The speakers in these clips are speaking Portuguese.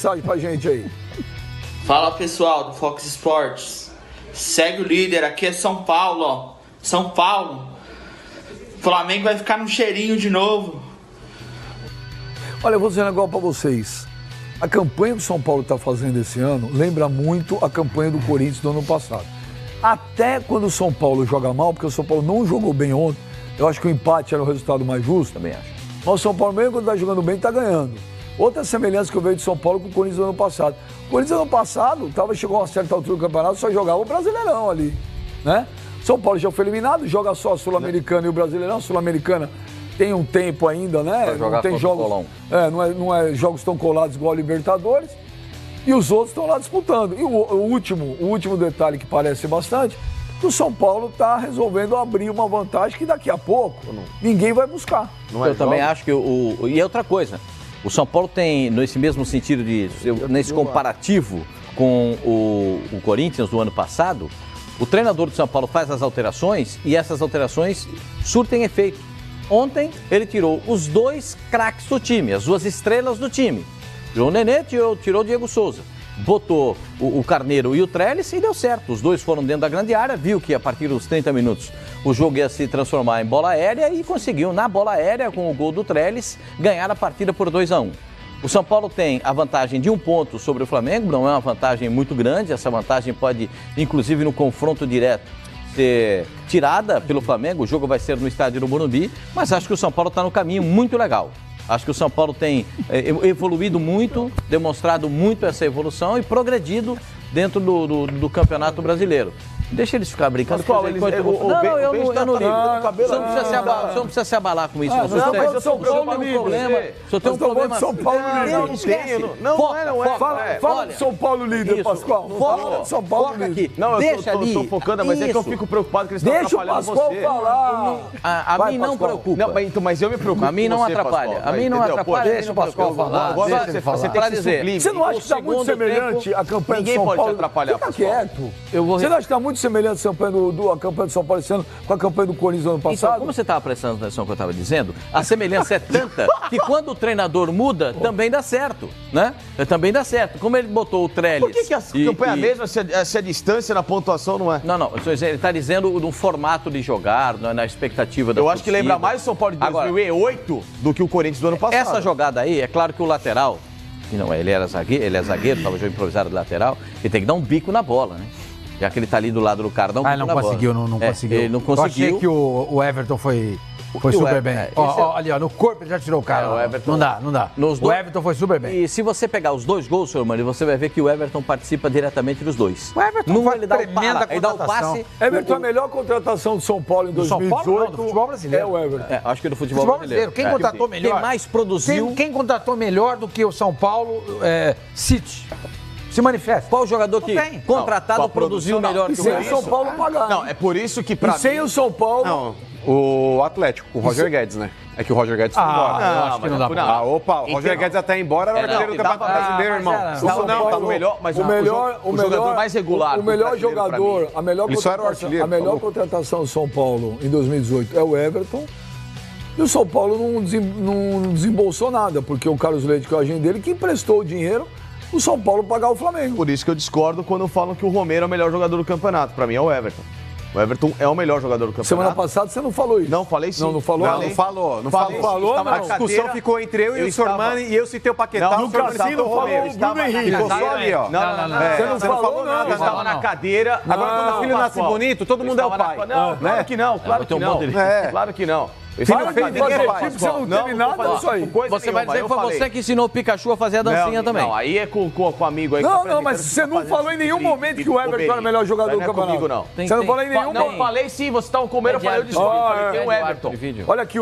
mensagem pra gente aí. Fala pessoal do Fox Sports, segue o líder, aqui é São Paulo, ó. São Paulo, Flamengo vai ficar no cheirinho de novo. Olha, eu vou dizer um negócio pra vocês. A campanha que o São Paulo está fazendo esse ano lembra muito a campanha do Corinthians do ano passado. Até quando o São Paulo joga mal, porque o São Paulo não jogou bem ontem, eu acho que o empate era o resultado mais justo. Também acho. Mas o São Paulo, mesmo quando está jogando bem, está ganhando. Outra semelhança que eu vejo de São Paulo com o Corinthians do ano passado. O Corinthians do ano passado chegou a uma certa altura do campeonato, só jogava o Brasileirão ali, né? São Paulo já foi eliminado, joga só a Sul-Americana e o Brasileirão. A Sul-Americana tem um tempo ainda, né? Vai jogar não tem jogos, não é jogos tão colados igual a Libertadores. E os outros estão lá disputando. E o último detalhe que parece bastante, que o São Paulo está resolvendo abrir uma vantagem que daqui a pouco ninguém vai buscar. Eu também acho que e é outra coisa. O São Paulo tem, nesse mesmo sentido, nesse comparativo com o Corinthians do ano passado, o treinador do São Paulo faz as alterações e essas alterações surtem efeito. Ontem ele tirou os 2 craques do time, as 2 estrelas do time. João Nenê tirou o Diego Souza. Botou o Carneiro e o Trellis e deu certo. Os 2 foram dentro da grande área, viu que a partir dos 30 minutos o jogo ia se transformar em bola aérea e conseguiu, na bola aérea, com o gol do Trellis, ganhar a partida por 2-1. O São Paulo tem a vantagem de 1 ponto sobre o Flamengo, não é uma vantagem muito grande, essa vantagem pode, inclusive no confronto direto, ser tirada pelo Flamengo, o jogo vai ser no estádio do Morumbi, mas acho que o São Paulo está no caminho muito legal. Acho que o São Paulo tem evoluído muito, demonstrado muito essa evolução e progredido dentro do Campeonato Brasileiro. Deixa eles ficar brincando. Mas qual? Eu não ligo. Você não precisa se abalar com isso. Só tem um problema. São Paulo líder. Não é. Fala do São Paulo líder, Pascoal. Fala do São Paulo líder. Não, eu tô focando, mas é que eu fico preocupado que eles estão atrapalhando você. Deixa o Pascoal falar. A mim não preocupa. Mas eu me preocupo. A mim não atrapalha. A mim não atrapalha. Deixa o Pascoal falar. Agora você tem que ser sublime. Você não acha que está muito semelhante a campanha do São Paulo? Ninguém pode te atrapalhar, Fica quieto. Você não acha que está muito semelhante a campanha do São Paulo esse ano com a campanha do Corinthians do ano passado? Então, como você estava prestando atenção no que eu estava dizendo, a semelhança é tanta que quando o treinador muda, também dá certo, né? Também dá certo. Como ele botou o Trellis... Por que a campanha é a mesma se a distância na pontuação não é? Não. Ele está dizendo no formato de jogar, na expectativa da torcida. Eu acho que lembra mais o São Paulo de 2008 do que o Corinthians do ano passado. Essa jogada aí, é claro que o lateral, que não, ele é zagueiro, estava jogando improvisado de lateral, ele tem que dar um bico na bola, né? Já que ele tá ali do lado do cara, dá um bico na bola. Não conseguiu. Ele não conseguiu. Eu achei que o Everton foi super bem. Ali, no corpo ele já tirou o cara. O Everton, não dá. O Everton foi super bem. E se você pegar os 2 gols, senhor Mano, você vai ver que o Everton participa diretamente dos 2. O Everton foi ele dá o passe. Everton, a melhor contratação do São Paulo em 2018 do futebol brasileiro. É o Everton. Acho que do futebol brasileiro. Quem contratou melhor? Quem mais produziu? Quem contratou melhor do que o São Paulo City? Se manifesta. Qual jogador que contratado produziu melhor que o Everton? Sem o São Paulo pagar. Não, é por isso que pra mim... sem o São Paulo... Não, o Atlético, o Roger Guedes, né? É que o Roger Guedes foi embora. Eu acho que não dá pra... o Roger Guedes até embora era artilheiro do Campeonato Brasileiro, irmão. Tá no melhor, mas o jogador mais regular. O melhor jogador, a melhor contratação do São Paulo em 2018 é o Everton. E o São Paulo não desembolsou nada, porque o Carlos Leite, que é o agente dele, que emprestou o dinheiro o São Paulo pagar o Flamengo. Por isso que eu discordo quando falam que o Romero é o melhor jogador do campeonato. Pra mim é o Everton. O Everton é o melhor jogador do campeonato. Semana passada você não falou isso. Não, falei sim. Não falou? Não falou. A discussão ficou entre eu e o Sormani e eu citei o Paquetá. O Cassino falou o Bruno Henrique. Ficou só ali, ó. Você não falou nada. Eu estava na cadeira. Agora quando o filho nasce bonito, todo mundo é o pai. Não, claro que não. Claro que não. Claro que não. Fala que você não teve nada disso aí. Você vai dizer que foi você que ensinou o Pikachu a fazer a dancinha também. Não, aí é com o amigo aí. Não, mas você não falou em nenhum momento que o Everton era o melhor jogador do campeonato. Comigo, não. Você não falou em nenhum momento. Não, falei sim, você estava com o Romero, eu falei, eu desculpe, falei, tem o Everton. Olha aqui,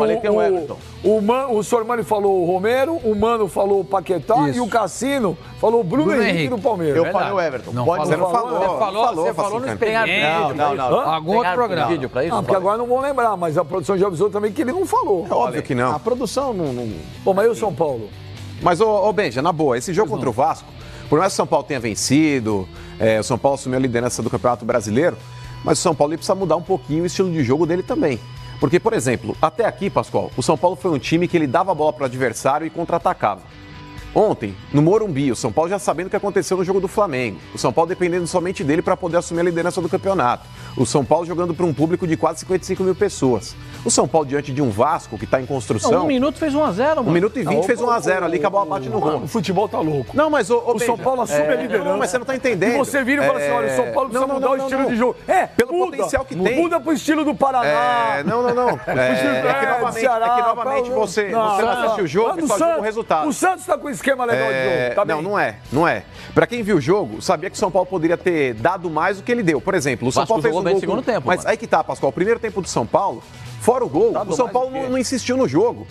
o Sormani falou o Romero, o Mano falou o Paquetá e o Cassino falou o Bruno Henrique do Palmeiras. Eu falei o Everton. Você não falou. Você falou no experimento. Não. Algum outro programa. Vídeo pra isso? Não, porque agora não vão lembrar, mas a produção já avisou também que ele não falou. Óbvio que não. A produção não... Pô, mas e o São Paulo? Mas, Benja, na boa, esse jogo contra o Vasco, por mais que o São Paulo tenha vencido, o São Paulo assumiu a liderança do Campeonato Brasileiro, mas o São Paulo precisa mudar um pouquinho o estilo de jogo dele também. Porque, por exemplo, até aqui, Pascoal, o São Paulo foi um time que ele dava a bola para o adversário e contra-atacava. Ontem, no Morumbi, o São Paulo já sabendo o que aconteceu no jogo do Flamengo. O São Paulo dependendo somente dele para poder assumir a liderança do campeonato. O São Paulo jogando para um público de quase 55 mil pessoas. O São Paulo diante de um Vasco que está em construção... Não, 1 minuto fez 1x0, mano. 1 minuto e 20 fez 1x0 ali, que a bola bate no gol. O futebol tá louco. Não, mas o São Paulo assume a liderança. Não, mas você não tá entendendo. E você vira e fala assim, olha, o São Paulo precisa mudar o estilo de jogo. Pelo potencial que tem. Muda pro estilo do Paraná. Não. É que novamente você não assiste o jogo e só joga o resultado. O Santos tá com um esquema legal de jogo. Tá não é. Pra quem viu o jogo, sabia que o São Paulo poderia ter dado mais do que ele deu. Por exemplo, o São Paulo fez um gol segundo tempo. Mas aí que tá, Pascoal. O primeiro tempo do São Paulo, fora o gol, o São Paulo não insistiu no jogo.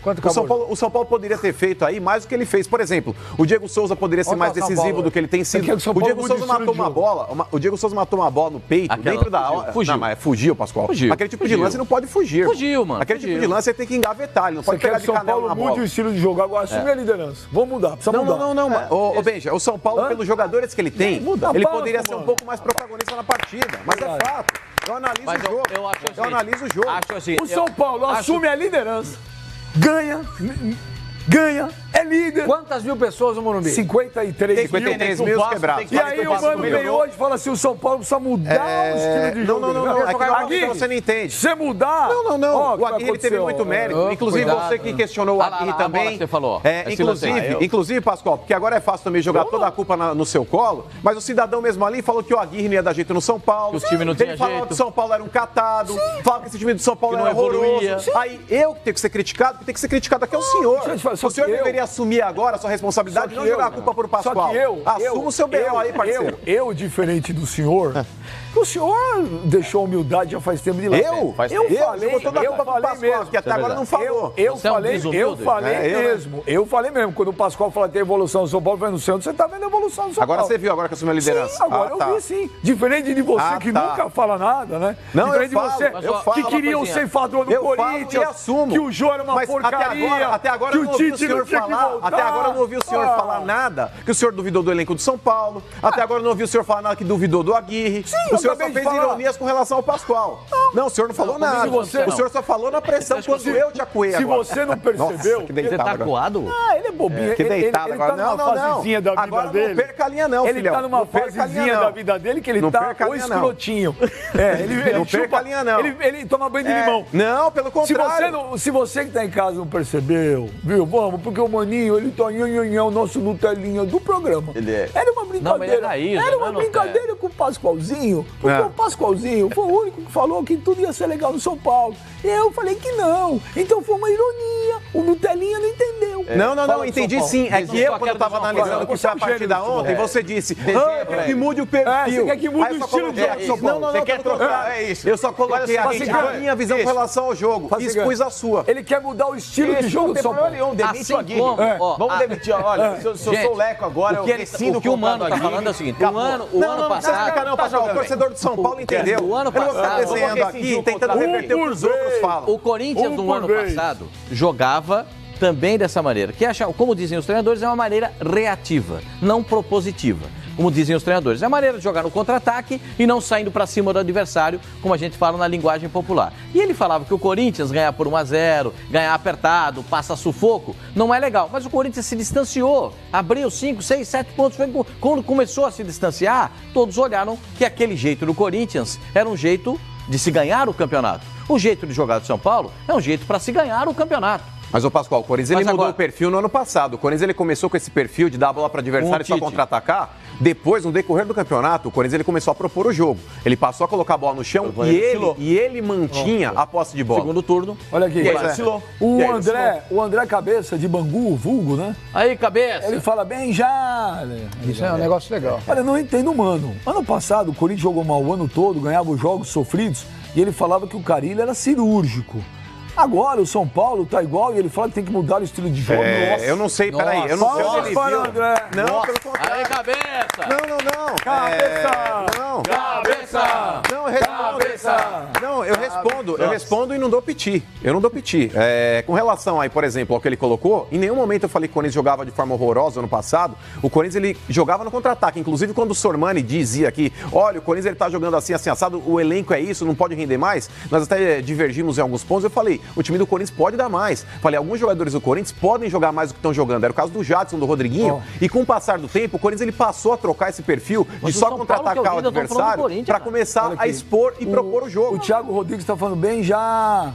O São Paulo poderia ter feito aí mais do que ele fez. Por exemplo, o Diego Souza poderia ser mais decisivo do que ele tem sido. O Diego Souza matou uma bola. O Diego Souza matou uma bola no peito, dentro da hora. Fugiu. Não, mas fugiu, Pascoal. Aquele tipo de lance não pode fugir. Fugiu, mano. Aquele tipo de lance você tem que engavetar. Ele não pode pegar de canela na bola. São Paulo mude o estilo de jogo. Agora assume a liderança. Vamos mudar. Precisa mudar. Não. Ô, Benja, o São Paulo, pelos jogadores que ele tem, ele poderia ser um pouco mais protagonista na partida. Mas é fato. Eu analiso o jogo. Eu analiso o jogo. O São Paulo assume a liderança, ganha, é líder. Quantas mil pessoas no Morumbi? 53 mil quebrados. E aí o Mano vem hoje e fala assim, o São Paulo precisa mudar o estilo de jogo. Não. É que você não entende. Se você mudar... Não. O Aguirre teve muito mérito. Inclusive você que questionou o Aguirre também. Você falou. Inclusive, Pascoal, porque agora é fácil também jogar toda a culpa no seu colo, mas o cidadão mesmo ali falou que o Aguirre não ia dar jeito no São Paulo. Que o time não tinha jeito. Ele falava que o São Paulo era um catado. Falava que esse time do São Paulo era horroroso. Aí eu que tenho que ser criticado, que tem que ser criticado aqui é o senhor. O senhor deveria assumir agora a sua responsabilidade e não jogar a culpa por Pascoal. Só que assuma o seu B.O. aí, parceiro. Eu, diferente do senhor, o senhor deixou a humildade já faz tempo de lá. Eu falei mesmo, que até agora não falou. Eu falei mesmo. Quando o Pascoal fala que tem evolução do São Paulo, vai no centro, você tá vendo a evolução do São Paulo. Agora você viu, agora que assumiu a liderança. Sim, agora eu vi sim. Diferente de você que nunca fala nada, né? Não, diferente eu falo. Que queria o ceifador do Corinthians, que o Jô era uma porcaria, até agora que o Tite não tinha que voltar. Até agora eu não ouvi o senhor falar nada, que o senhor duvidou do elenco do São Paulo. Até agora eu não ouvi o senhor falar nada que duvidou do Aguirre. Sim, o senhor só fez ironias com relação ao Pascoal. Não, o senhor não falou nada. O senhor só falou na pressão quando eu te acuei agora. Se você não percebeu... Você tá acuado? Ele é bobinho. Que deitado agora. Ele tá numa fasezinha da vida agora dele. Não perca a linha não, filhão. Ele tá numa fasezinha da vida dele que ele tá o escrotinho. Ele não perca a linha não. Ele toma banho de limão. Não, pelo contrário. Se você que tá em casa não percebeu, viu? Vamos, porque o Maninho, ele tá o nosso Nutelinha do programa. Era uma brincadeira. Era uma brincadeira com o Pascoalzinho, porque o Pascoalzinho foi o único que falou que tudo ia ser legal no São Paulo. E eu falei que não. Então foi uma ironia. O Nutelinha não entendeu. Não, entendi sim. É que quando eu tava analisando que foi a partida ontem, você disse, que mude o perfil. Você quer que mude o estilo de jogo do São Paulo. Não, você quer trocar. É isso. Eu só coloquei a minha visão com relação ao jogo e expus a sua. Ele quer mudar o estilo de jogo do São Paulo. Demite o Aguirre. Vamos demitir. Olha, se eu sou o Leco agora, eu rescindo o que o Mano tá falando é o seguinte, o ano passado... Não, Pascoal, o torcedor do São Paulo entendeu. O ano passado... Eu vou desenhando aqui, tentando reverter o que os outros falam. O Corinthians, no ano passado, jogava também dessa maneira, que como dizem os treinadores, é uma maneira reativa, não propositiva. Como dizem os treinadores, é a maneira de jogar no contra-ataque e não saindo para cima do adversário, como a gente fala na linguagem popular. E ele falava que o Corinthians ganhar por 1-0, ganhar apertado, passa sufoco, não é legal. Mas o Corinthians se distanciou, abriu 5, 6, 7 pontos. Quando começou a se distanciar, todos olharam que aquele jeito do Corinthians era um jeito de se ganhar o campeonato. O jeito de jogar do São Paulo é um jeito para se ganhar o campeonato. Mas o Pascoal, o Corinthians ele mudou o perfil no ano passado. O Corinthians ele começou com esse perfil de dar a bola para o adversário e só contra-atacar. Depois, no decorrer do campeonato, o Corinthians ele começou a propor o jogo. Ele passou a colocar a bola no chão e ele mantinha a posse de bola. Segundo turno. Olha aqui. O André Cabeça de Bangu, vulgo, né? Aí, Cabeça. Ele fala bem já. Isso é um negócio legal. Olha, eu não entendo, mano. Ano passado, o Corinthians jogou mal o ano todo, ganhava os jogos sofridos e ele falava que o Carille era cirúrgico. Agora o São Paulo tá igual e ele fala que tem que mudar o estilo de jogo. Nossa. Eu não sei, peraí. Eu não sei onde ele viu. André. Não, pelo contrário. Aí, Cabeça. Não. Cabeça. Não. Cabeça. Não, cabeça! Não, eu respondo e não dou piti. Eu não dou piti. Com relação aí, por exemplo, ao que ele colocou, em nenhum momento eu falei que o Corinthians jogava de forma horrorosa ano passado. O Corinthians, ele jogava no contra-ataque. Inclusive, quando o Sormani dizia aqui, olha, o Corinthians ele tá jogando assim, assado, o elenco é isso, não pode render mais. Nós até divergimos em alguns pontos. Eu falei, o time do Corinthians pode dar mais. Falei, alguns jogadores do Corinthians podem jogar mais do que estão jogando. Era o caso do Jadson, do Rodriguinho. E com o passar do tempo, o Corinthians ele passou a trocar esse perfil de só contra-atacar o adversário para começar a expor e propor o jogo. O Thiago Rodrigues está falando bem já.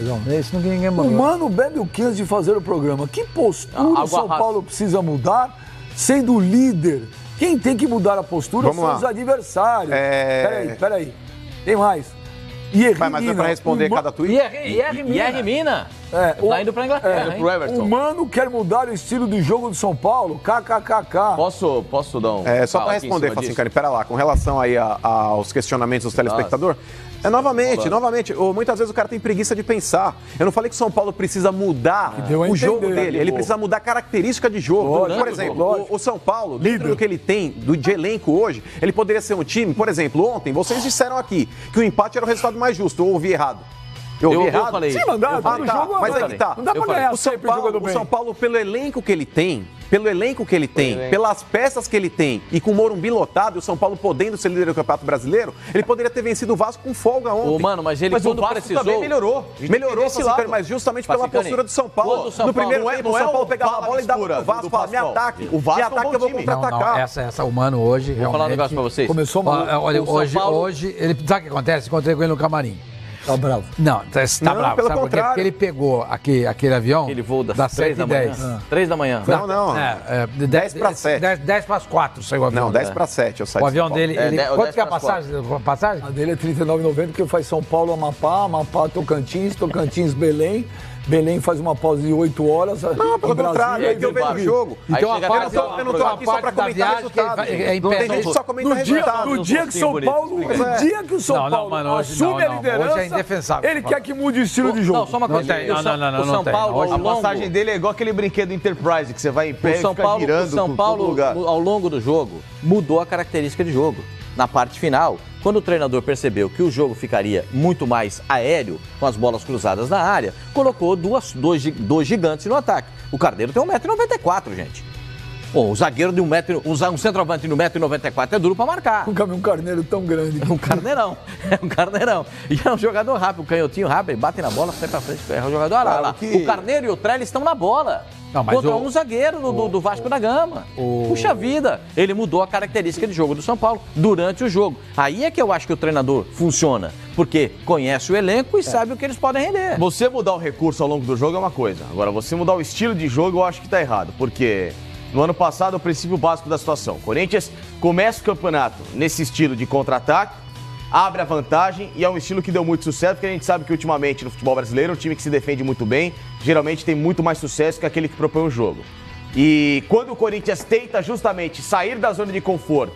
Não, isso ninguém O Mano bebe o 15 de fazer o programa. Que postura o São Paulo precisa mudar sendo líder? Quem tem que mudar a postura são os adversários. Peraí. Tem mais. Mas é para responder cada tweet? IR Mina. Tá indo pra Inglaterra, pro Everton. O Mano quer mudar o estilo de jogo do São Paulo? KKKK. Posso dar um... Só para responder, Facincani, pera lá. Com relação aí aos questionamentos dos telespectadores, novamente, muitas vezes o cara tem preguiça de pensar. Eu não falei que o São Paulo precisa mudar o jogo dele. Ele precisa mudar a característica de jogo. Por exemplo, o São Paulo, dentro do que ele tem de elenco hoje, ele poderia ser um time, por exemplo, ontem, vocês disseram aqui que o empate era o resultado mais justo. Eu ouvi errado. Eu falei. Sim, mas aí que tá. Não dá pra ganhar o São Paulo, pelo elenco que ele tem, pelas peças que ele tem e com o Morumbi lotado, o São Paulo podendo ser líder do Campeonato Brasileiro, ele poderia ter vencido o Vasco com folga ontem. Mas ele quando o Vasco precisou... também melhorou, mas justamente pela postura do São Paulo. No primeiro tempo, o São Paulo pegava a bola e dava pro Vasco, falava, me ataque. O Vasco eu vou contra-atacar. Essa, o Mano hoje, vou falar um negócio pra vocês. Começou mal. Olha, hoje, ele sabe o que acontece? Encontrei com ele no camarim. Tá bravo. Não, tá bravo. Pelo sabe por quê? contrário. Porque ele pegou aquele avião. Aquele voo das 3 da manhã. 3 da manhã. Não. 10 para 7. 10 para as 4 saiu o avião. Não, 10 para 7 eu saí. O avião dele. Quanto que é a passagem? A dele é R$39,90 porque faz São Paulo, Amapá, Tocantins, Belém. Belém faz uma pausa de 8 horas. Não, pelo contrário, é que eu vejo o jogo. Então eu não tô aqui só pra comentar resultado. Não tem gente que só comenta resultado. No dia que o São Paulo assume a liderança, hoje é indefensável. ele quer que mude o estilo de jogo. Não, só uma coisa. Não, o São Paulo, a passagem dele é igual aquele brinquedo Enterprise, que você vai em pé e fica girando o São Paulo, ao longo do jogo, mudou a característica de jogo. Na parte final, quando o treinador percebeu que o jogo ficaria muito mais aéreo, com as bolas cruzadas na área, colocou dois gigantes no ataque. O Carneiro tem 1,94 m, gente. O zagueiro de um centroavante de 1,94 m é duro pra marcar. Nunca vi um Carneiro tão grande. É um carneirão. E é um jogador rápido, um canhotinho rápido, ele bate na bola, sai pra frente, é um jogador lá. O Carneiro e o Trellis estão na bola. Contra um zagueiro do Vasco da Gama. Puxa vida, ele mudou a característica de jogo do São Paulo durante o jogo. Aí é que eu acho que o treinador funciona, porque conhece o elenco e sabe o que eles podem render. Você mudar o recurso ao longo do jogo é uma coisa. Agora, você mudar o estilo de jogo, eu acho que tá errado, porque no ano passado, o princípio básico da situação. O Corinthians começa o campeonato nesse estilo de contra-ataque, abre a vantagem e é um estilo que deu muito sucesso, porque a gente sabe que ultimamente no futebol brasileiro, um time que se defende muito bem, geralmente tem muito mais sucesso que aquele que propõe o jogo. E quando o Corinthians tenta justamente sair da zona de conforto,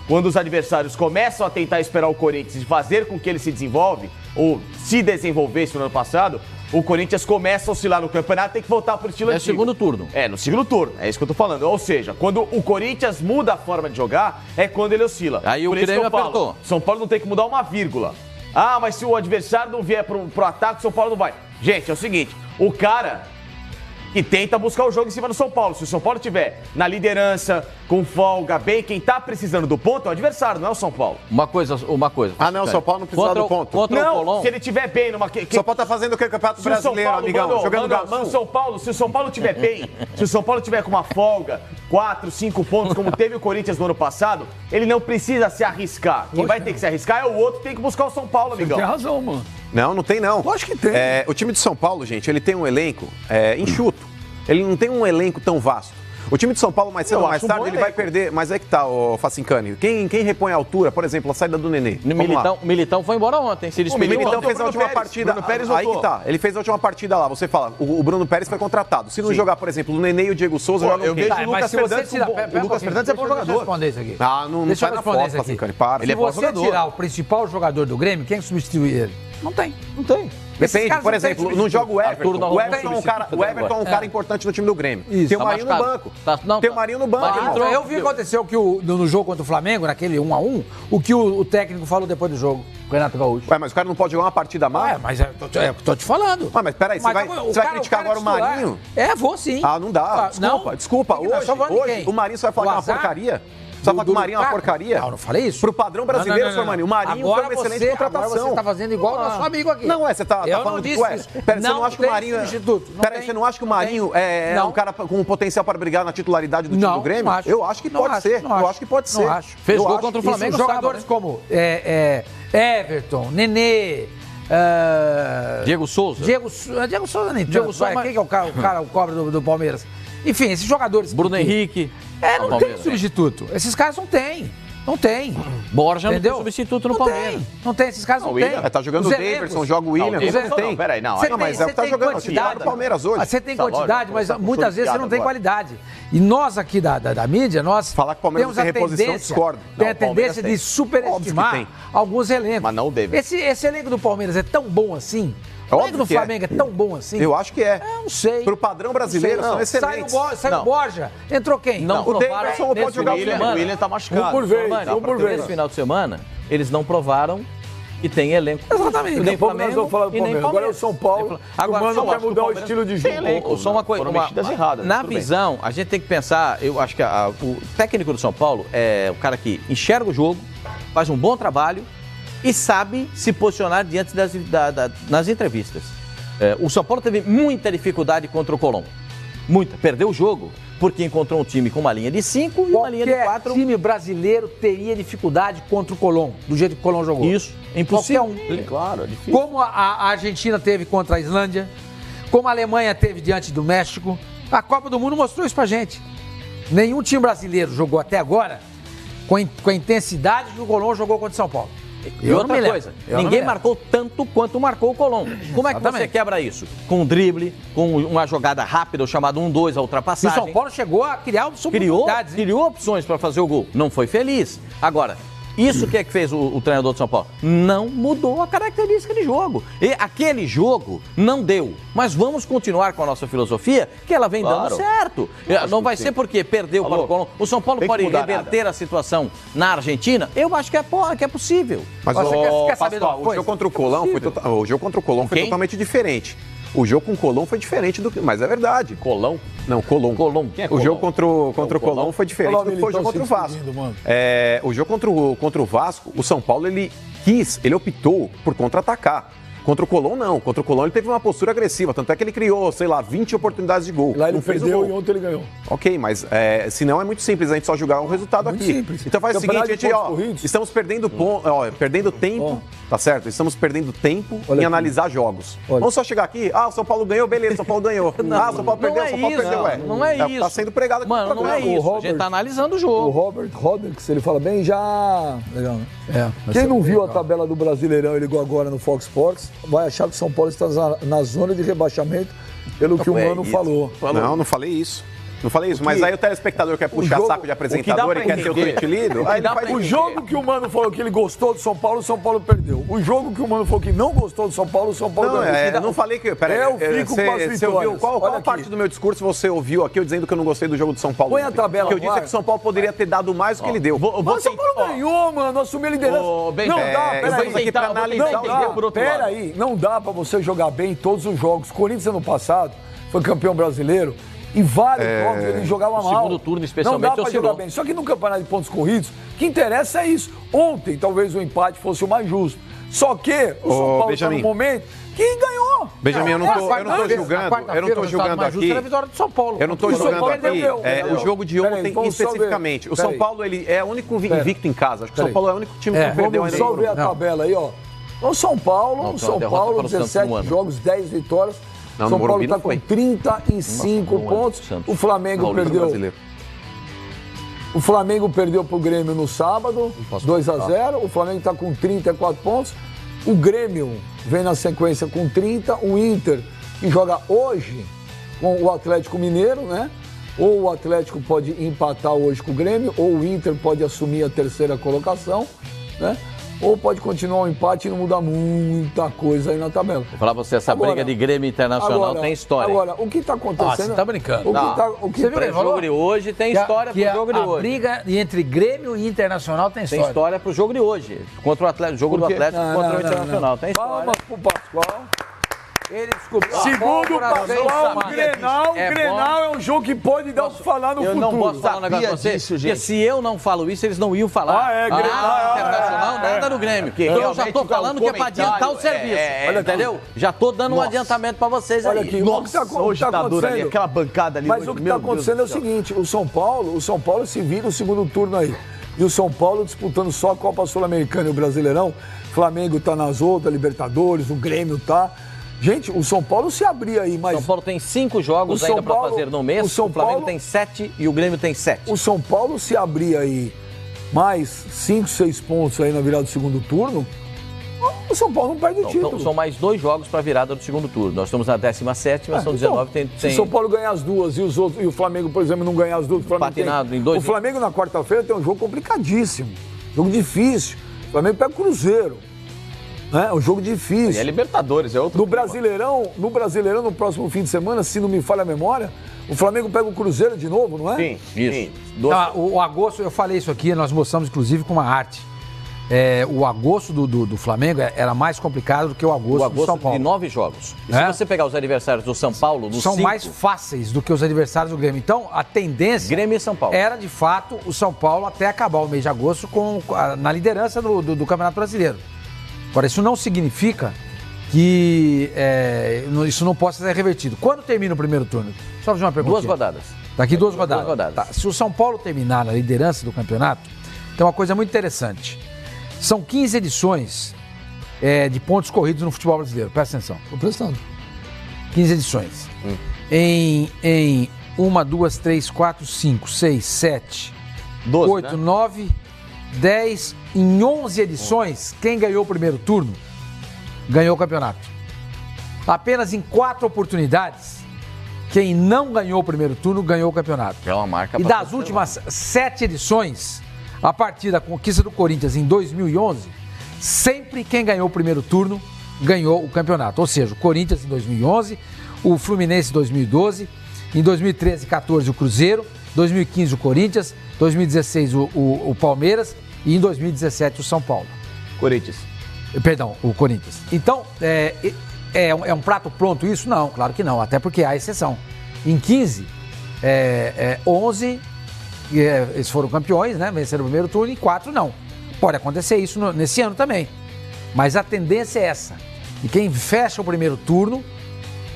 quando os adversários começam a tentar esperar o Corinthians e fazer com que ele se desenvolve, ou se desenvolvesse no ano passado, o Corinthians começa a oscilar no campeonato, tem que voltar para o estilo antigo. É o segundo turno. No segundo turno, é isso que eu tô falando. Ou seja, quando o Corinthians muda a forma de jogar, é quando ele oscila. Aí o Grêmio apertou. São Paulo não tem que mudar uma vírgula. Mas se o adversário não vier pro ataque, o São Paulo não vai. Gente, é o seguinte, o cara que tenta buscar o jogo em cima do São Paulo. Se o São Paulo estiver na liderança, com folga, bem, quem tá precisando do ponto é o adversário, não é o São Paulo. Uma coisa. O São Paulo não precisa do ponto. Contra o Colón. Se ele estiver bem numa... O São Paulo tá fazendo o que? Campeonato Brasileiro, amigão? Jogando gamão. Se o São Paulo estiver bem, se o São Paulo estiver com uma folga, 4, 5 pontos, como teve o Corinthians no ano passado, ele não precisa se arriscar. Quem vai ter que se arriscar é o outro que tem que buscar o São Paulo, amigão. Tem razão, mano. Não tem não. Lógico que tem. O time de São Paulo, gente, ele tem um elenco enxuto. Ele não tem um elenco tão vasto. O time de São Paulo, mais cedo ou mais tarde, ele vai perder. Mas é que tá, o Facincani. Quem repõe a altura, por exemplo, a saída do Nenê? O Militão foi embora ontem. O Militão fez a última partida. Bruno Pérez aí que tá. Ele fez a última partida lá. Você fala, o Bruno Pérez foi contratado. Se não jogar, por exemplo, o Nenê e o Diego Souza jogam eu vejo o Lucas Fernandes. O Lucas Fernandes é bom jogador. Deixa eu responder isso aqui. Não sai na foto, Facincani. Para. Se você tirar o principal jogador do Grêmio, quem substitui ele? Não tem. Não tem. Depende, por exemplo, não joga o Everton. Arthur, O Everton é um cara importante no time do Grêmio. Tem o Marinho no banco. Tem o Marinho no banco. Eu vi o que aconteceu no jogo contra o Flamengo, naquele 1x1, o que o técnico falou depois do jogo, o Renato Gaúcho. Ué, mas o cara não pode jogar uma partida a mais? Mas tô te falando. Mas peraí, você vai criticar agora o Marinho? Vou sim. Ah, não dá. Desculpa. Hoje o Marinho só vai falar que é uma porcaria? Só falar que o Marinho é uma porcaria? Não não falei isso. Pro padrão brasileiro, senhor Marinho, o Marinho foi uma excelente contratação. Agora você tá fazendo igual o nosso amigo aqui. Não, você tá falando disso. Pera, você não acha que o Marinho... Pera, você não acha que o Marinho é um cara com potencial para brigar na titularidade do time do Grêmio? Eu acho que pode ser. Eu acho que pode ser. Fez gol contra o Flamengo. Jogadores como Everton, Nenê... Diego Souza. Diego Souza nem tanto. Quem que é o cara o cobra do Palmeiras? Enfim, esses jogadores... Bruno Henrique. Não tem substituto. Esses caras não tem. Não tem. Borja não tem substituto no Palmeiras. Não tem, esses caras não tem. Tá jogando o Daverson, joga o William. Não, peraí, não. Mas é o que tá jogando. Titular do Palmeiras hoje. Você tem quantidade, mas muitas vezes você não tem qualidade. E nós aqui da mídia, nós falar que o Palmeiras tem reposição, discordo. Tem a tendência de superestimar alguns elencos. Mas não o Daverson. Esse elenco do Palmeiras é tão bom assim? O elenco do Flamengo é tão bom assim? Eu acho que é. Eu não sei. Pro padrão brasileiro, são excelentes. Sai o Borja. Entrou quem? Não, o Daverson não pode jogar o William tá machucado. Por vez. Nesse final de semana, eles não provaram que tem elenco. Exatamente. Nem Flamengo, nós vamos falar do Palmeiras. Agora é o São Paulo. Agora, o Mano quer mudar o estilo de jogo. Só uma coisa. erradas. Na visão, a gente tem que pensar, eu acho que o técnico do São Paulo é o cara que enxerga o jogo, faz um bom trabalho e sabe se posicionar diante nas entrevistas. O São Paulo teve muita dificuldade contra o Colón. Muita. Perdeu o jogo porque encontrou um time com uma linha de 5 e uma linha de 4. Qualquer time brasileiro teria dificuldade contra o Colón, do jeito que o Colón jogou. Isso. É impossível. Claro, é difícil. Como a Argentina teve contra a Islândia, como a Alemanha teve diante do México, a Copa do Mundo mostrou isso pra gente. Nenhum time brasileiro jogou até agora com a intensidade que o Colón jogou contra o São Paulo. E outra coisa, ninguém marcou tanto quanto marcou o Colón. Como é que você quebra isso? Com um drible, com uma jogada rápida, o chamado 1-2, a ultrapassagem. E o São Paulo chegou a criar oportunidades. Criou opções para fazer o gol. Não foi feliz. Agora, isso que é que fez o treinador do São Paulo? Não mudou a característica de jogo. E aquele jogo não deu. Mas vamos continuar com a nossa filosofia, que ela vem dando certo. Não vai ser porque perdeu para o Colón. O São Paulo pode reverter a situação na Argentina? Eu acho que é possível. Mas você quer saber o jogo contra o Colón foi totalmente diferente. O jogo com o Colón foi diferente do que... Mas é verdade. Colón? Não, Colón. Quem é o jogo contra o Colón foi diferente do que foi o jogo contra o Vasco. O jogo contra o Vasco, o São Paulo, ele optou por contra-atacar. Contra o Colón, não. Contra o Colón, ele teve uma postura agressiva. Tanto é que ele criou, 20 oportunidades de gol. Lá ele perdeu e ontem ele ganhou. Ok, mas se não é muito simples a gente só julgar o resultado aqui. Simples. Então faz o seguinte, estamos perdendo tempo, tá certo? Estamos perdendo tempo em analisar jogos. Vamos só chegar aqui, o São Paulo ganhou, beleza, o São Paulo ganhou. O São Paulo perdeu, o São Paulo perdeu. Não é isso. Tá sendo pregado aqui. Mano, não é isso. A gente tá analisando o jogo. O Robert Rodrigues, ele fala bem, já... Legal, né? Quem não viu a tabela do Brasileirão, ele ligou agora no Fox Sports, vai achar que o São Paulo está na zona de rebaixamento, pelo que o Mano falou. Não falei isso. Não falei isso, mas aí o telespectador quer puxar saco de apresentador e quer ter o tweet lido. O jogo que o Mano falou que ele gostou do São Paulo, o São Paulo perdeu. O jogo que o Mano falou que não gostou do São Paulo, o São Paulo ganhou. Eu não falei que... Peraí, eu fico com as vitórias. Qual parte do meu discurso você ouviu aqui eu dizendo que eu não gostei do jogo do São Paulo? Põe a tabela. Que eu disse que o São Paulo poderia ter dado mais do que ele deu. Mas o São Paulo ganhou, mano. Assumiu a liderança. Não dá, estamos aqui pra analisar o jogo. Peraí, não dá pra você jogar bem em todos os jogos. Corinthians ano passado foi campeão brasileiro. Em vários jogos ele jogava mal. No segundo turno, especialmente, não dá pra jogar bem. Só que no campeonato de pontos corridos, o que interessa é isso. Ontem, talvez o empate fosse o mais justo. Só que o São Paulo está no momento que ganhou. Benjamin, eu não tô julgando aqui. Eu não tô julgando aqui o jogo de ontem especificamente. O São Paulo, ele é o único invicto em casa. Acho que o São Paulo é o único time que não perdeu ainda. Vamos só ver a tabela aí, ó. O São Paulo, 17 jogos, 10 vitórias. Não, São Paulo está com 35 pontos. O Flamengo perdeu. O Flamengo perdeu para o Grêmio no sábado, 2-0. O Flamengo está com 34 pontos. O Grêmio vem na sequência com 30. O Inter, que joga hoje com o Atlético Mineiro, né? Ou o Atlético pode empatar hoje com o Grêmio, ou o Inter pode assumir a terceira colocação, né? ou pode continuar um empate e não mudar muita coisa aí na tabela. Vou falar pra você, essa briga de Grêmio Internacional tem história. Agora, o que está acontecendo... Você tá brincando. Você viu o jogo de hoje tem história pro jogo de hoje. A briga entre Grêmio e Internacional tem história. Tem história pro jogo de hoje. Contra o Atlético, jogo do Atlético contra o Internacional. Tem história. Palmas pro Pascoal. Ele descobriu. Segundo o Pascoal, o Grenal é um jogo que pode dar o que falar no futuro. Eu não posso falar um negócio pra vocês, porque se eu não falo isso, eles não iam falar. Grenal Internacional, nada no Grêmio. Eu já tô falando que é pra adiantar o serviço. Entendeu? Já tô dando um adiantamento pra vocês aí. Olha aqui, o que tá acontecendo? Aquela bancada ali. Mas o que tá acontecendo é o seguinte, o São Paulo se vira no segundo turno aí. E o São Paulo disputando só a Copa Sul-Americana e o Brasileirão. Flamengo tá nas outras, Libertadores, o Grêmio tá... Gente, o São Paulo se abria aí, mas... O São Paulo tem 5 jogos ainda para fazer no mês, o Flamengo tem 7 e o Grêmio tem 7. O São Paulo se abria aí mais 5, 6 pontos aí na virada do segundo turno, o São Paulo não perde o título. Então, são mais 2 jogos para a virada do segundo turno. Nós estamos na 17ª, são 19. Se o São Paulo ganhar as duas e os outros, e o Flamengo, por exemplo, não ganhar as duas, o Flamengo na quarta-feira tem um jogo complicadíssimo, jogo difícil. O Flamengo pega o Cruzeiro. É um jogo difícil. E é Libertadores, é outro. No Brasileirão, no próximo fim de semana, se não me falha a memória, o Flamengo pega o Cruzeiro de novo, não é? Sim, isso. O agosto, eu falei isso aqui, nós mostramos inclusive com uma arte. O agosto do Flamengo era mais complicado do que o agosto do São Paulo. De 9 jogos. E se você pegar os adversários do São Paulo, são mais fáceis do que os adversários do Grêmio. Então, a tendência Grêmio e São Paulo. Era, de fato, o São Paulo até acabar o mês de agosto na liderança do Campeonato Brasileiro. Agora, isso não significa que isso não possa ser revertido. Quando termina o primeiro turno? Só fazer uma pergunta. 2 rodadas. Daqui 2 rodadas. Tá. Se o São Paulo terminar na liderança do campeonato, tem uma coisa muito interessante. São 15 edições de pontos corridos no futebol brasileiro. Presta atenção. Estou prestando. 15 edições. Em 1, 2, 3, 4, 5, 6, 7, 12, 8, 9... 10, em 11 edições, quem ganhou o primeiro turno, ganhou o campeonato. Apenas em 4 oportunidades, quem não ganhou o primeiro turno, ganhou o campeonato. É uma marca. E das últimas 7 edições, a partir da conquista do Corinthians em 2011, sempre quem ganhou o primeiro turno, ganhou o campeonato. Ou seja, o Corinthians em 2011, o Fluminense em 2012, em 2013 e 14 o Cruzeiro, 2015 o Corinthians, 2016 o Palmeiras e em 2017 o São Paulo. O Corinthians. Então, é um prato pronto isso? Não, claro que não, até porque há exceção. Em 15, 11, eles foram campeões, né? Venceram o primeiro turno e 4 não. Pode acontecer isso nesse ano também. Mas a tendência é essa. E quem fecha o primeiro turno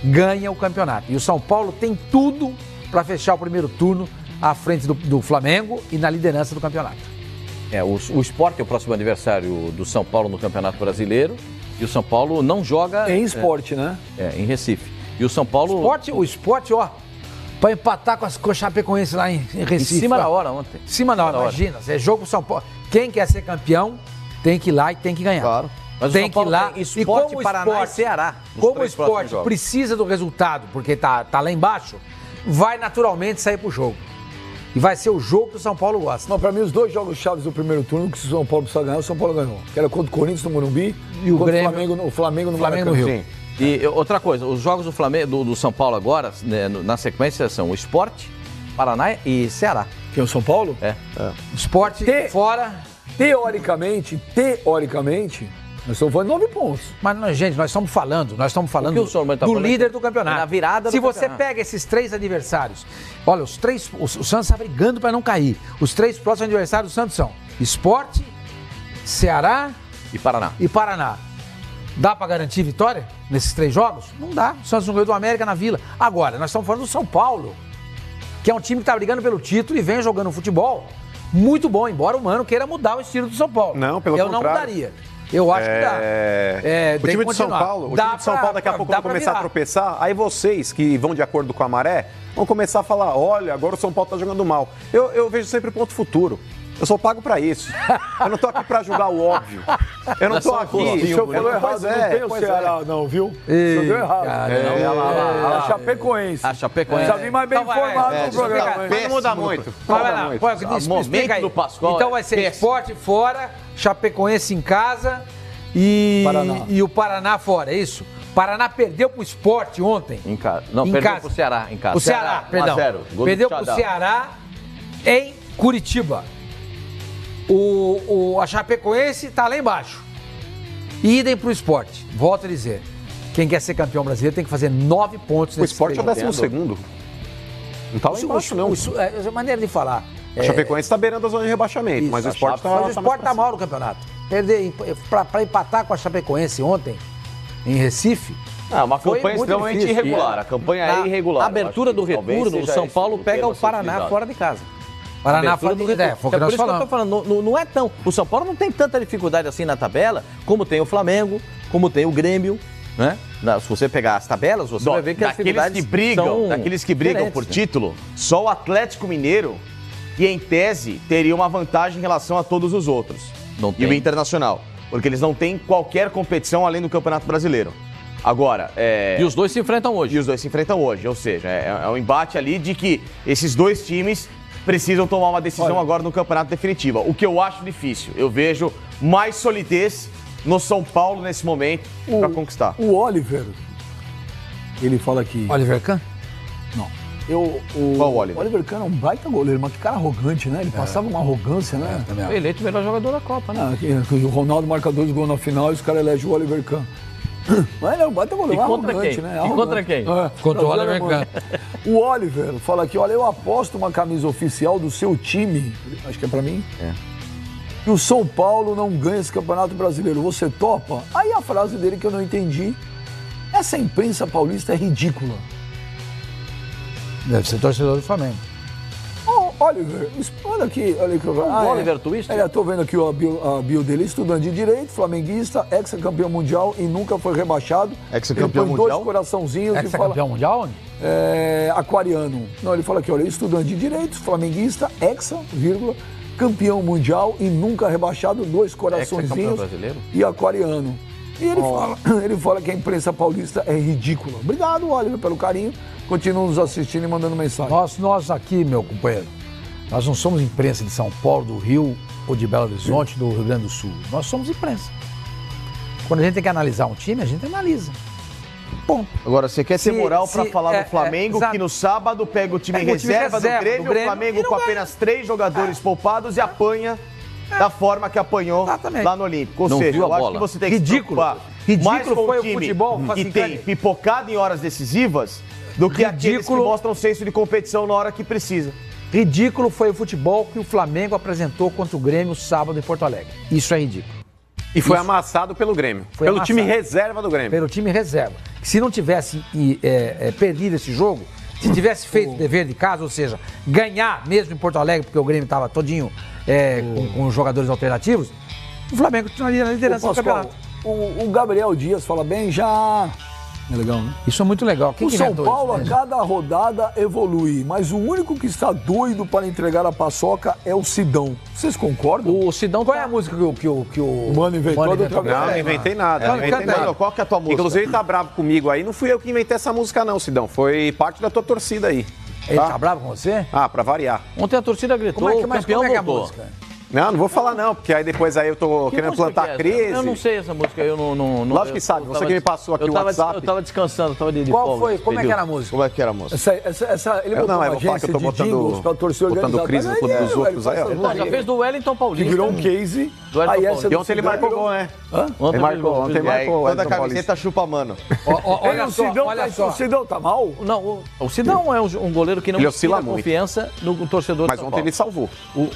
ganha o campeonato. E o São Paulo tem tudo para fechar o primeiro turno à frente do Flamengo e na liderança do campeonato. O Sport é o próximo adversário do São Paulo no Campeonato Brasileiro e o São Paulo não joga... Em Sport, né? Em Recife. E o São Paulo... O Sport, ó, para empatar com a Chapecoense lá em Recife. Em cima da hora ontem. Em cima da hora, imagina. É jogo pro São Paulo. Quem quer ser campeão tem que ir lá e tem que ganhar. Claro. Mas tem que ir lá. E como Paraná e Ceará. Como o Sport precisa do resultado, porque tá lá embaixo, vai naturalmente sair pro jogo. E vai ser o jogo que o São Paulo gosta. Não, pra mim, os 2 jogos chaves do primeiro turno que o São Paulo precisa ganhar, o São Paulo ganhou. Que era contra o Corinthians no Morumbi e o Grêmio, o Flamengo no Rio. Sim. E outra coisa, os jogos do Flamengo, do São Paulo agora, né, na sequência, são o Sport, Paraná e Ceará. Que é o São Paulo? Sport fora. Teoricamente, nós estamos falando de 9 pontos. Mas, gente, nós estamos falando do líder do campeonato. Na virada do Se você pega esses 3 adversários, olha, o Santos está brigando para não cair. Os 3 próximos adversários do Santos são Sport, Ceará e Paraná. Dá para garantir vitória nesses 3 jogos? Não dá. O Santos não ganhou do América na Vila. Agora, nós estamos falando do São Paulo, que é um time que está brigando pelo título e vem jogando futebol muito bom, embora o Mano queira mudar o estilo do São Paulo. Não, pelo contrário. Eu não mudaria. Eu acho que dá. O time de São Paulo, daqui a pouco vai começar a tropeçar, aí vocês que vão de acordo com a maré, vão começar a falar, olha, agora o São Paulo está jogando mal. Eu vejo sempre ponto futuro. Eu sou pago pra isso. Eu não tô aqui pra julgar o óbvio. Eu não tô aqui. O senhor falou errado, não tem o Ceará, não, viu? O senhor deu errado. A Chapecoense. A Chapecoense. Já vim mais bem informado no programa. Não muda muito. Vai lá, explica aí. do Pascoal. Então vai ser Sport fora, Chapecoense em casa e o Paraná fora, é isso? Paraná perdeu pro Sport ontem. Em casa. Não, em perdeu casa. pro Ceará em casa. O Ceará, perdão. 1-0. Perdeu pro Ceará em Curitiba. A Chapecoense tá lá embaixo. Idem pro Sport. Volto a dizer. Quem quer ser campeão brasileiro tem que fazer 9 pontos O Sport é o 12º. Não tá lá embaixo, não. É maneira de falar. A Chapecoense está beirando a zona de rebaixamento, mas o Sport tá... Mas o Sport tá mal no campeonato. Perder para empatar com a Chapecoense ontem, em Recife... Uma campanha extremamente irregular. A campanha é irregular. A abertura do retorno, o São Paulo pega o Paraná fora de casa. Paraná fora de casa. Foi o que nós falamos. Que eu tô falando, não é tão... O São Paulo não tem tanta dificuldade assim na tabela, como tem o Flamengo, como tem o Grêmio, né? Se você pegar as tabelas, você vai ver que as dificuldades daqueles que brigam por título, só o Atlético Mineiro, que em tese teria uma vantagem em relação a todos os outros. E o Internacional, porque eles não têm qualquer competição além do Campeonato Brasileiro. Agora, E os dois se enfrentam hoje. Ou seja, é um embate ali de que esses dois times precisam tomar uma decisão agora no campeonato definitiva. O que eu acho difícil. Eu vejo mais solidez no São Paulo nesse momento para conquistar. O Oliver, ele fala aqui... Oliver Kahn? Não. Qual o Oliver? O Oliver Kahn é um baita goleiro, mas que cara arrogante, né? Ele passava uma arrogância, né? Foi eleito o melhor jogador da Copa, né? O Ronaldo marca 2 gols na final e os caras elegem o Oliver Kahn. Mas ele é um baita goleiro, arrogante, né? E contra quem? Contra o Oliver Kahn. O Oliver fala aqui, olha, eu aposto uma camisa oficial do seu time, acho que é pra mim, que o São Paulo não ganha esse Campeonato Brasileiro. Você topa? Aí a frase dele que eu não entendi, essa imprensa paulista é ridícula. Deve ser torcedor do Flamengo. Oliver, olha aqui. Oliver Twist? Tô vendo aqui a bio dele, estudante de Direito, flamenguista, ex-campeão mundial e nunca foi rebaixado. Ex-campeão mundial? 2 coraçãozinhos. Ex-campeão mundial onde? Aquariano. Não, ele fala aqui, olha, estudante de Direito, flamenguista, campeão mundial e nunca rebaixado, 2 coraçõezinhos brasileiro? E aquariano. E ele fala que a imprensa paulista é ridícula. Obrigado, Oliver, pelo carinho. Continua nos assistindo e mandando mensagem. Nós aqui, meu companheiro, nós não somos imprensa de São Paulo, do Rio ou de Belo Horizonte, do Rio Grande do Sul. Nós somos imprensa. Quando a gente tem que analisar um time, a gente analisa. Ponto. Agora, você quer ter moral para falar do Flamengo, que no sábado pega o time reserva do Grêmio, o Flamengo com apenas 3 jogadores poupados e apanha da forma que apanhou lá no Olímpico. Ou seja, eu acho que você tem que se preocupar mais com o time que tem pipocado em horas decisivas do que aqueles que mostram senso de competição na hora que precisa. Ridículo foi o futebol que o Flamengo apresentou contra o Grêmio sábado em Porto Alegre. Isso é ridículo. E foi amassado pelo Grêmio. Pelo time reserva do Grêmio. Pelo time reserva. Se não tivesse perdido esse jogo, se tivesse feito o dever de casa, ou seja, ganhar mesmo em Porto Alegre, porque o Grêmio estava todinho com jogadores alternativos, o Flamengo continuaria na liderança do campeonato. O Gabriel Dias fala bem, já... É legal, né? Isso é muito legal. O São Paulo, a cada rodada, evolui, mas o único que está doido para entregar a paçoca é o Sidão. Vocês concordam? O Sidão, qual é a música que o Mano inventou? Não inventei nada. Qual que é a tua música? Inclusive, ele tá bravo comigo aí. Não fui eu que inventei essa música não, Sidão. Foi parte da tua torcida aí. Ele tá bravo com você? Pra variar. Ontem a torcida gritou, o campeão voltou. Não vou falar não, porque aí depois eu tô querendo plantar crise. Eu não sei essa música, eu não... Lógico que sabe, você que me passou aqui o WhatsApp. Eu tava descansando, tava de Qual foi? Como é que era a música? Como é que era a música? Ele botou uma agência de jingles pra torcer botando crise no clube dos outros aí, ó. Já fez do Wellington Paulista. Que virou um case. E ontem ele marcou gol, né? Ontem marcou. Toda a camiseta chupa mano. Olha só. O Sidão tá mal? Não, o Sidão é um goleiro que não oscila tem confiança no torcedor do Mas São ontem Paulo. ele salvou.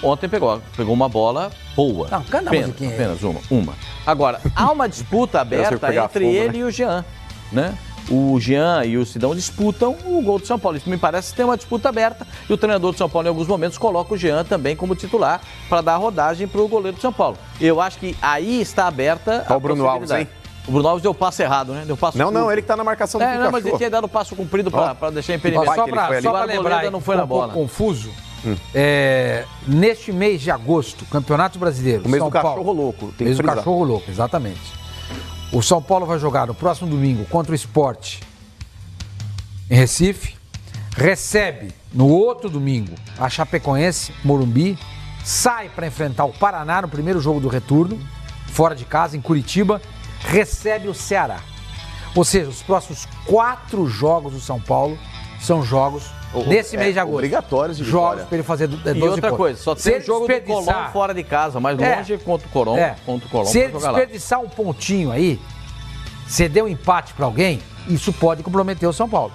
Ontem pegou uma bola boa. Não, canta a musiquinha aí. Apenas uma. Agora, há uma disputa aberta entre ele e o Jean, né? O Jean e o Sidão disputam o gol do São Paulo. Isso me parece ter uma disputa aberta e o treinador do São Paulo, em alguns momentos, coloca o Jean também como titular para dar rodagem para o goleiro do São Paulo. Eu acho que aí está aberta a Bruno Alves, hein? O Bruno Alves deu passo errado, né? Deu passo não, ele que tá na marcação do Pikachu. Mas ele tinha dado o passo cumprido para deixar impedimento. Só para lembrar, não foi na bola. Confuso. Neste mês de agosto, Campeonato Brasileiro. O mês São do cachorro Paulo, louco. Mês do cachorro louco, exatamente. O São Paulo vai jogar no próximo domingo contra o Sport em Recife. Recebe no outro domingo a Chapecoense, Morumbi. Sai para enfrentar o Paraná no primeiro jogo do retorno, fora de casa, em Curitiba. Recebe o Ceará. Ou seja, os próximos 4 jogos do São Paulo são jogos nesse mês de agosto. Obrigatórios de jogos vitória. para ele fazer 12 E outra pontos. coisa, só tem o jogo do Colón fora de casa, mais longe contra o Colón. Se ele desperdiçar um pontinho aí, ceder um empate para alguém, isso pode comprometer o São Paulo.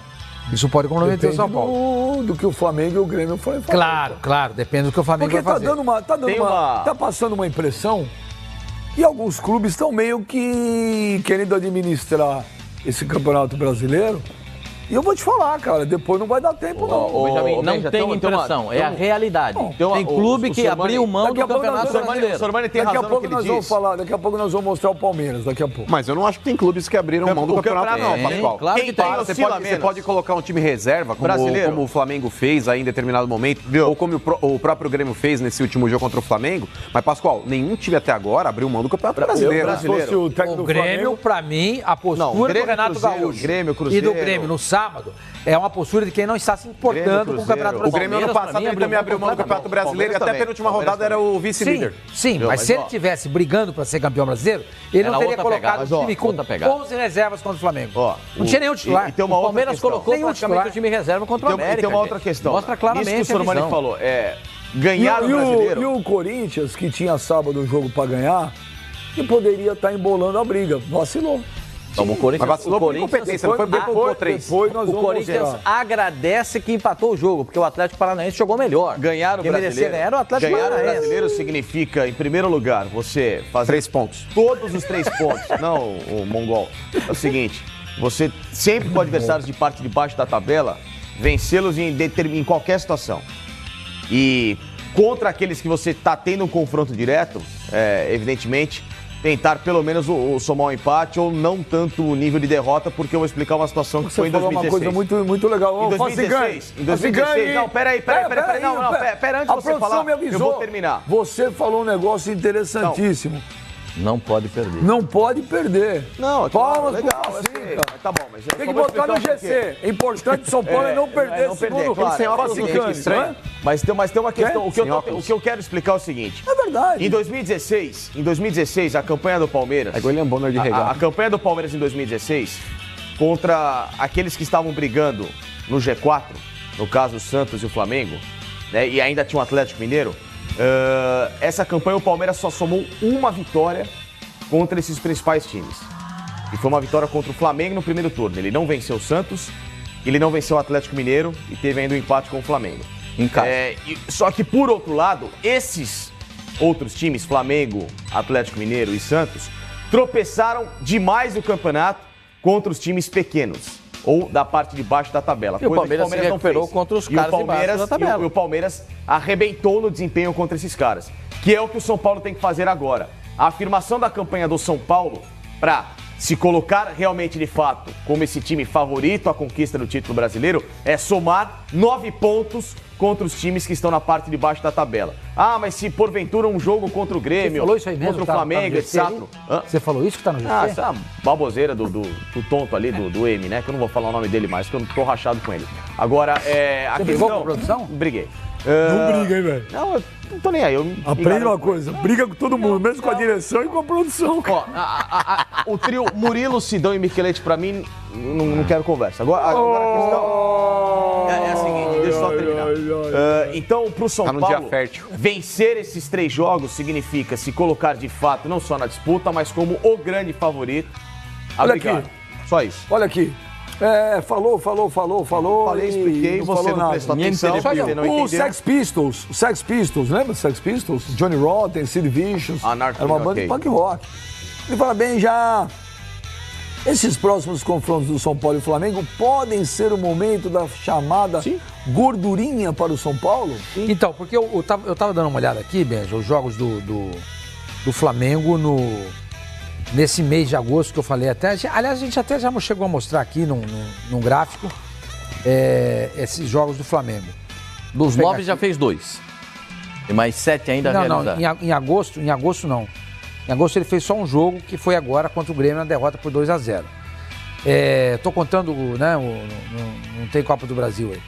Isso pode comprometer o São Paulo. Do que o Flamengo e o Grêmio forem fazer. Claro, depende do que o Flamengo vai fazer. Tá passando uma impressão que alguns clubes estão meio que querendo administrar esse Campeonato Brasileiro. E eu vou te falar, cara, depois não vai dar tempo, não. Benjamin, não tem impressão, é a realidade. Tem clube que abriu mão do Campeonato Brasileiro. O Sormani tem razão no que ele diz. Daqui a pouco nós vamos mostrar o Palmeiras, daqui a pouco. Mas eu não acho que tem clubes que abriram mão do campeonato, não, Pascoal. Claro que tem. Você pode colocar um time reserva, como o Flamengo fez aí em determinado momento, ou como o próprio Grêmio fez nesse último jogo contra o Flamengo. Mas, Pascoal, nenhum time até agora abriu mão do Campeonato Brasileiro. O Grêmio, pra mim, a postura do Renato Gaúcho e do Grêmio no sábado é uma postura de quem não está se importando com o Campeonato Brasileiro. O Grêmio ano passado ele também abriu mão do Campeonato Brasileiro e até a penúltima rodada era o vice-líder. Sim, mas se ele estivesse brigando para ser campeão brasileiro, ele não teria colocado o time com 11 reservas contra o Flamengo. Não tinha nenhum titular. O Palmeiras colocou praticamente o time reserva contra o América. E tem uma outra questão. Mostra claramente isso que o Sormani falou, ganhar o Brasileiro. E o Corinthians, que tinha sábado um jogo para ganhar, que poderia estar embolando a briga, vacilou. Então, o Corinthians, mas vacilou por incompetência, não foi por 3. O Corinthians agradece que empatou o jogo, porque o Atlético Paranaense jogou melhor. Ganhar o Brasileiro. Ganhar o Atlético Ganhar Paranaense. o Brasileiro significa, em primeiro lugar, você fazer 3 pontos. Todos os 3 pontos. Não, o Mongol. É o seguinte, você sempre com adversários de parte de baixo da tabela, vencê-los em qualquer situação. E contra aqueles que você está tendo um confronto direto, evidentemente, tentar pelo menos somar um empate ou não tanto o nível de derrota, porque eu vou explicar uma situação que foi em 2016. Uma coisa muito legal. Em 2016. Não, peraí. Não, pera, antes de você falar, eu vou terminar. Você falou um negócio interessantíssimo. Não pode perder. Não pode perder. Não, palmas legal, pro Facica. Tá bom, mas tem que botar no GC. É importante o São Paulo é não perder, segundo claro. Mas tem uma questão. O que eu quero explicar é o seguinte. É verdade. Em 2016, a campanha do Palmeiras. É William Bonner de regata. A campanha do Palmeiras em 2016 contra aqueles que estavam brigando no G4, no caso o Santos e o Flamengo, né, e ainda tinha o Atlético Mineiro. Essa campanha o Palmeiras só somou uma vitória contra esses principais times. E foi uma vitória contra o Flamengo no primeiro turno. Ele não venceu o Santos, ele não venceu o Atlético Mineiro e teve ainda um empate com o Flamengo. Só que, por outro lado, esses outros times, Flamengo, Atlético Mineiro e Santos, tropeçaram demais no campeonato contra os times pequenos, ou da parte de baixo da tabela. E o Palmeiras se recuperou contra os caras de baixo da tabela. E o Palmeiras arrebentou no desempenho contra esses caras, que é o que o São Paulo tem que fazer agora. A afirmação da campanha do São Paulo para se colocar realmente de fato como esse time favorito à conquista do título brasileiro é somar 9 pontos contra os times que estão na parte de baixo da tabela. Ah, mas se porventura um jogo contra o Grêmio, contra o Flamengo, etc. Você falou isso que tá no GC? Essa baboseira do tonto ali, do M, né? Que eu não vou falar o nome dele mais, porque eu não tô rachado com ele. Agora, Você brigou com a produção? Briguei. Não briga, hein, velho? Não, eu não tô nem aí. Aprende uma coisa, briga com todo mundo, mesmo com a direção e com a produção. Ó, o trio Murilo, Sidão e Michelete, pra mim, não quero conversa. Agora a questão é a seguinte, deixa eu só terminar. Então, pro São Paulo, vencer esses 3 jogos significa se colocar de fato, não só na disputa, mas como o grande favorito a brigar. Só isso. Olha aqui. Falou. Falei, expliquei, você não prestou atenção, você não entendeu. O Sex Pistols, lembra dos Sex Pistols? Johnny Rotten, Sid Vicious, era uma banda de punk rock. Ele fala bem, já esses próximos confrontos do São Paulo e Flamengo podem ser o momento da chamada gordurinha para o São Paulo? Então, porque eu tava dando uma olhada aqui, Benja, os jogos do Flamengo nesse mês de agosto que eu falei até. Aliás, a gente até já chegou a mostrar aqui num gráfico esses jogos do Flamengo. Dos 9 já fez 2. E mais 7 ainda a realizar. Não, em agosto não. Em agosto ele fez só um jogo, que foi agora contra o Grêmio, na derrota por 2-0. Tô contando, né, não tem Copa do Brasil aí.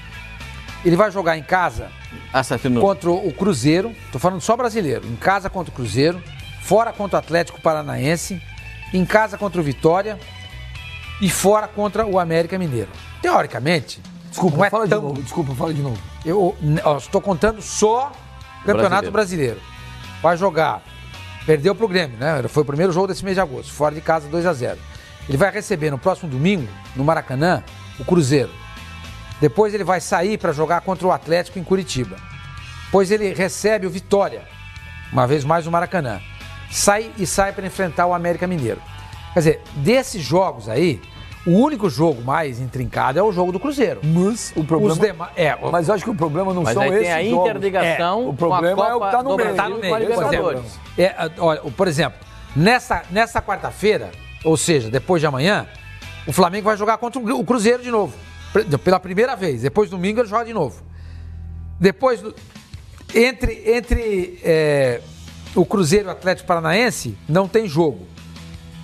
Ele vai jogar em casa contra o Cruzeiro, tô falando só brasileiro, em casa contra o Cruzeiro, fora contra o Atlético Paranaense, em casa contra o Vitória e fora contra o América Mineiro. Teoricamente, fala de novo. Eu estou contando só Campeonato Brasileiro. Vai jogar, perdeu pro Grêmio, né? Foi o primeiro jogo desse mês de agosto, fora de casa 2-0. Ele vai receber no próximo domingo, no Maracanã, o Cruzeiro. Depois ele vai sair para jogar contra o Atlético em Curitiba. Depois ele recebe o Vitória, uma vez mais no Maracanã. Sai para enfrentar o América Mineiro. Quer dizer, desses jogos aí, o único jogo mais intrincado é o jogo do Cruzeiro. Mas o problema... Mas eu acho que o problema não são esses jogos. Mas aí tem a interligação o problema com a Copa é o que tá no meio. Tá no meio. Com a Libertadores. Olha, por exemplo, nessa quarta-feira, ou seja, depois de amanhã, o Flamengo vai jogar contra o Cruzeiro de novo. Pela primeira vez. Depois, domingo, ele joga de novo. Depois, entre o Cruzeiro e o Atlético Paranaense, não tem jogo.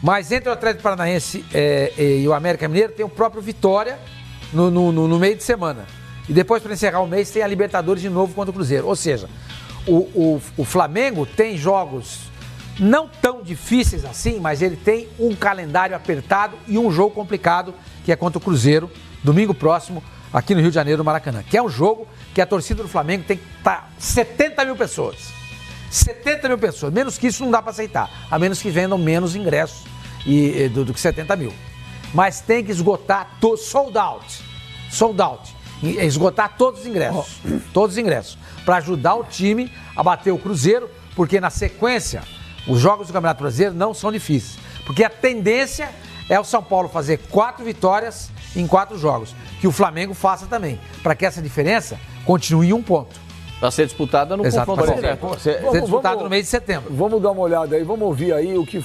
Mas entre o Atlético Paranaense e o América Mineiro, tem o próprio Vitória no meio de semana. E depois, para encerrar o mês, tem a Libertadores de novo contra o Cruzeiro. Ou seja, o Flamengo tem jogos não tão difíceis assim, mas ele tem um calendário apertado e um jogo complicado, que é contra o Cruzeiro, domingo próximo, aqui no Rio de Janeiro, no Maracanã. Que é um jogo que a torcida do Flamengo tem que estar 70 mil pessoas. 70 mil pessoas. Menos que isso não dá para aceitar. A menos que vendam menos ingressos do que 70 mil. Mas tem que esgotar sold out. Esgotar todos os ingressos. Todos os ingressos. Para ajudar o time a bater o Cruzeiro, porque na sequência, os jogos do Campeonato Brasileiro não são difíceis. Porque a tendência é o São Paulo fazer 4 vitórias em 4 jogos. Que o Flamengo faça também. Para que essa diferença continue em 1 ponto. Para ser disputada no confronto direto. Ser disputada no mês de setembro. Vamos dar uma olhada aí, vamos ouvir aí o que...